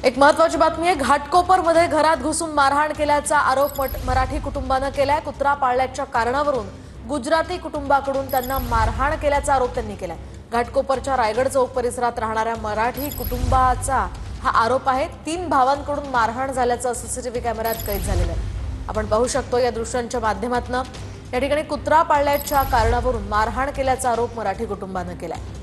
एक महत्त्वाची बातमी आहे। घाटकोपरमध्ये घरात घुसून मारहाण केल्याचा आरोप मराठी कुटुंबाने केलाय। कुत्रा पाळल्याच्या कारणावरून गुजराती कुटुंबाकडून त्यांना मारहाण केल्याचा आरोप त्यांनी केलाय। घाटकोपरच्या रायगड चौक परिसरात राहणाऱ्या मराठी कुटुंबाचा हा आरोप आहे। 3 भावांकडून मारहाण झाल्याचं सीसीटीव्ही कॅमेऱ्यात कैद झालेलं आहे। आपण पाहू शकतो या दृश्यांच्या माध्यमातून या ठिकाणी कुत्रा पाळल्याच्या कारणावरून मारहाण केल्याचा आरोप मराठी कुटुंबाने केलाय।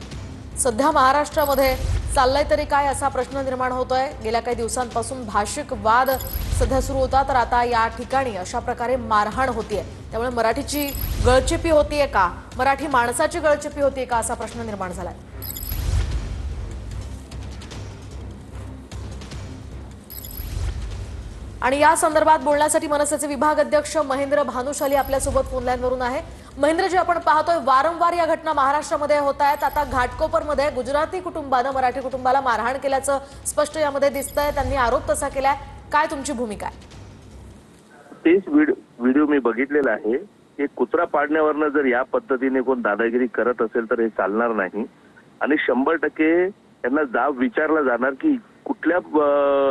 सध्या महाराष्ट्रामध्ये चाललंय तरी काय असा प्रश्न निर्माण होतोय। गेल्या काही दिवसांपासून भाषिक वाद सध्या सुरू होता, तर आता या ठिकाणी अशा प्रकारे मारहाण होतीये। त्यामुळे मराठीची गळचेपी होतीये का, मराठी माणसाची गळचेपी होतीये का असा प्रश्न निर्माण झालाय। आणि या संदर्भात बोलण्यासाठी मनसेचे विभाग अध्यक्ष महेंद्र भानुशाली आपल्यासोबत फोन लाईनवरून आहे। महेंद्रजी, आपण पाहतोय वारंवार या घटना महाराष्ट्रामध्ये होत आहेत। आता घाटकोपरमध्ये गुजराती कुटुंबाने मराठी कुटुंबाला मारहाण केल्याचं स्पष्ट यामध्ये दिसतंय। त्यांनी आरोप तसा केलाय, काय तुमची भूमिका आहे? तेच व्हिडिओ मी बघितलेला आहे की कुत्रा पाडण्यावरनं जर या पद्धतीने कोण दादागिरी करत असेल तर हे चालणार नाही आणि 100% त्यांना जाब विचारला जाणार की कुठल्या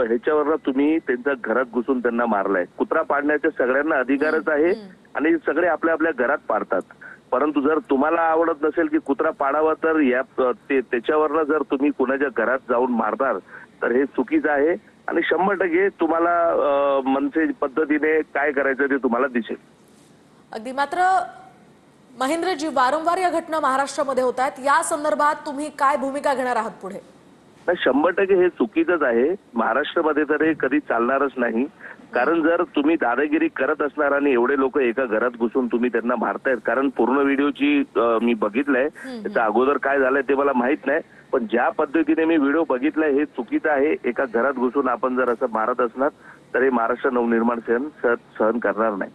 ह्याच्यावर तुम्ही त्यांच्या घरात घुसून त्यांना मारलाय। कुत्रा पाडण्याचा सगळ्यांना अधिकारच आहे आणि सगळे आपल्या आपल्या घरात पाडतात, परंतु जर तुम्हाला आवडत नसेल की कुत्रा पाडावा तर या त्याच्यावरनं जर तुम्ही कुणाच्या घरात जाऊन मारणार तर हे चुकीचं आहे आणि 100% तुम्हाला मनसे पद्धतीने काय करायचं ते तुम्हाला दिसेल। अगदी। मात्र महेंद्रजी, वारंवार या घटना महाराष्ट्रामध्ये होत आहेत, या संदर्भात तुम्ही काय भूमिका घेणार आहात पुढे? 100% हे चुकीचंच आहे। महाराष्ट्रामध्ये तर हे कधी चालणारच नाही, कारण जर तुम्ही दादागिरी करत असणार आणि एवढे लोक एका घरात घुसून तुम्ही त्यांना मारतायत, कारण पूर्ण व्हिडिओची मी बघितलंय, त्याच्या अगोदर काय झालंय ते मला माहित नाही, पण ज्या पद्धतीने मी व्हिडिओ बघितलाय हे चुकीचं आहे। एका घरात घुसून आपण जर असं मारत असणार तर हे महाराष्ट्र नवनिर्माण सेना सहन करणार नाही।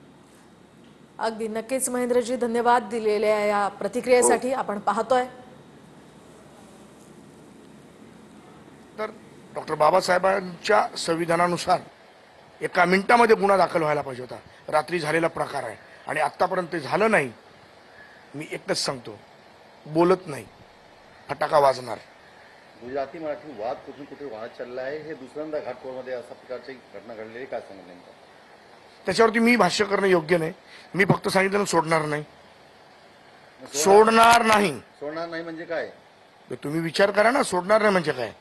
अगदी नक्कीच महेंद्रजी, धन्यवाद दिलेल्या या प्रतिक्रियेसाठी। आपण पाहतोय तर डॉक्टर बाबासाहेबांच्या संविधानानुसार 1 मिनिटामध्ये गुन्हा दाखल व्हायला पाहिजे होता। रात्री झालेला प्रकार आहे आणि आतापर्यंत ते झालं नाही। मी एकच सांगतो, बोलत नाही, फटाका वाजणार। गुजराती मराठी वाद कुठून कुठे वाढत चालला आहे, हे दुसऱ्यांदा घाटकोपरमध्ये अशा प्रकारची घटना घडलेली, काय सांगू नेमकं? त्याच्यावरती मी भाष्य करणं योग्य नाही। मी फक्त सांगितलं सोडणार नाही, सोडणार नाही। सोडणार नाही म्हणजे काय? तुम्ही विचार करा ना, सोडणार नाही म्हणजे काय?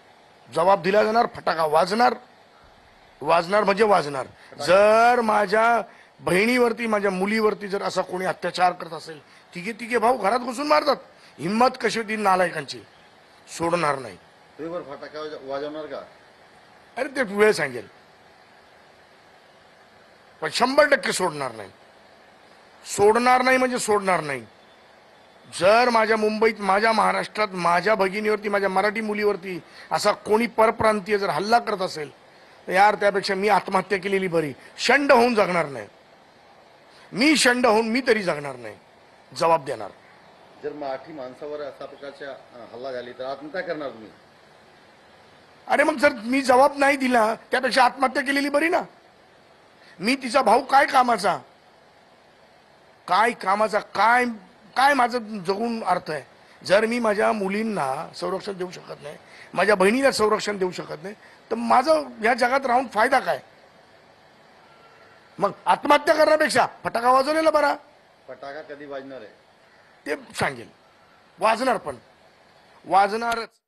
जबाब दिला जाणार, फटाका वाजणार, वाजणार म्हणजे वाजणार। जर माझ्या बहिणीवरती, माझ्या मुलीवरती जर असा कोणी अत्याचार करत असेल, तिघे भाऊ घरात घुसून मारतात, हिम्मत कशी होती नालायकांची, सोडणार नाही। तुझ्यावर फटाका वाजवणार का? अरे ते वेळ सांगेल, पण 100% सोडणार नाही। सोडणार नाही म्हणजे सोडणार नाही। जर माझ्या मुंबईत, माझ्या महाराष्ट्रात, माझ्या भगिनीवरती, माझ्या मराठी मुलीवरती असा कोणी परप्रांतीय जर हल्ला करत असेल तर यार त्यापेक्षा मी आत्महत्या केलेली बरी। शंड होऊन जगणार नाही मी, शंड होऊन मी तरी जगणार नाही, जबाब देणार। जर मराठी माणसावर अशा प्रकारचा हल्ला झाली तर आत्महत्या करणार तुम्ही? अरे मग जर मी जबाब नाही दिला त्यापेक्षा आत्महत्या केलेली बरी ना। मी तिचा भाऊ काय कामाचा, काय काय माझं जगून अर्थ आहे? जर मी माझ्या मुलींना संरक्षण देऊ शकत नाही, माझ्या बहिणीला संरक्षण देऊ शकत नाही, तर माझं या जगात राहून फायदा काय? मग आत्महत्या करण्यापेक्षा फटाका वाजवलेला बरा। फटाका कधी वाजणार आहे ते सांगेल, वाजणार, पण वाजणारच।